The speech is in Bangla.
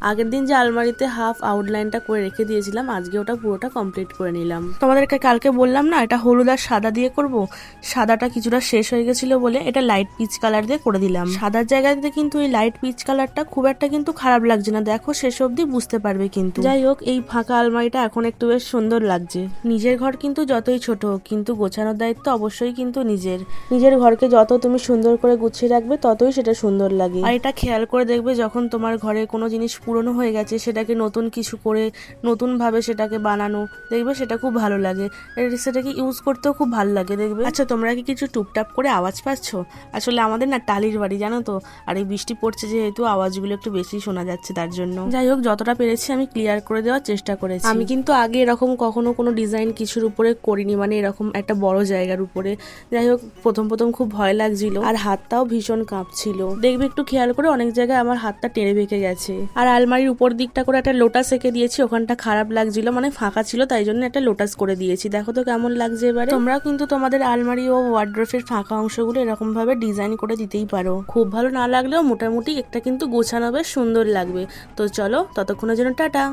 আগের দিন যে আলমারিতে হাফ আউটলাইনটা করে রেখে দিয়েছিলাম, আজকে ওটা পুরোটা কমপ্লিট করে নিলাম। তোমাদেরকে কালকে বললাম না এটা হলুদ আর সাদা দিয়ে করব, সাদাটা কিছুটা শেষ হয়ে গেছিল বলে এটা লাইট পিচ কালার দিয়ে করে দিলাম। সাদার জায়গাতে কিন্তু এই লাইট পিচ কালারটা খুব একটা কিন্তু খারাপ লাগছে না, দেখো শেষ অবধি বুঝতে পারবে। কিন্তু যাই হোক, এই ফাঁকা আলমারিটা এখন একটু বেশ সুন্দর লাগছে। নিজের ঘর কিন্তু যতই ছোট হোক, কিন্তু গোছানোর দায়িত্ব অবশ্যই কিন্তু নিজের ঘরকে যত তুমি সুন্দর করে গুছিয়ে রাখবে ততই সেটা সুন্দর লাগে। আর এটা খেয়াল করে দেখবে, যখন তোমার ঘরে কোনো জিনিস পুরনো হয়ে গেছে সেটাকে নতুন কিছু করে নতুন ভাবে সেটাকে বানানো, দেখবে সেটা খুব ভালো লাগে, সেটাকে ইউজ করতেও খুব ভালো লাগে দেখবে। আচ্ছা, তোমরা কি কিছু টুপটাপ করে আওয়াজ পাচ্ছ? আসলে আমাদের না টালির বাড়ি, জানো তো, আর এই বৃষ্টি পড়ছে যেহেতু আওয়াজগুলো একটু বেশি শোনা যাচ্ছে, তার জন্য। যাই হোক, যতটা পেরেছি আমি ক্লিয়ার করে দেওয়ার চেষ্টা করেছি। আমি কিন্তু আগে এরকম কখনো কোনো ডিজাইন কিছুর উপরে করিনি, মানে এরকম একটা বড় জায়গার উপরে। যাই হোক, প্রথম খুব ভয় লাগছিল আর হাতটাও ভীষণ কাঁপছিল। দেখবে একটু খেয়াল করে অনেক জায়গায় আমার হাতটা টেনে বেঁকে গেছে। আর আলমারির উপর দিকটা করে একটা লোটাস এঁকে দিয়েছি, ওখানটা খারাপ লাগছিল, মানে ফাঁকা ছিল, তাই জন্য একটা লোটাস করে দিয়েছি। দেখো তো কেমন লাগছে এবারে। তোমরাও কিন্তু তোমাদের আলমারি ও ওয়ার্ড্রোবের ফাঁকা অংশগুলো এরকম ভাবে ডিজাইন করে দিতেই পারো। খুব ভালো না লাগলেও মোটামুটি একটা কিন্তু গোছানো বেশ সুন্দর লাগবে। তো চলো, ততক্ষণের জন্য টাটা।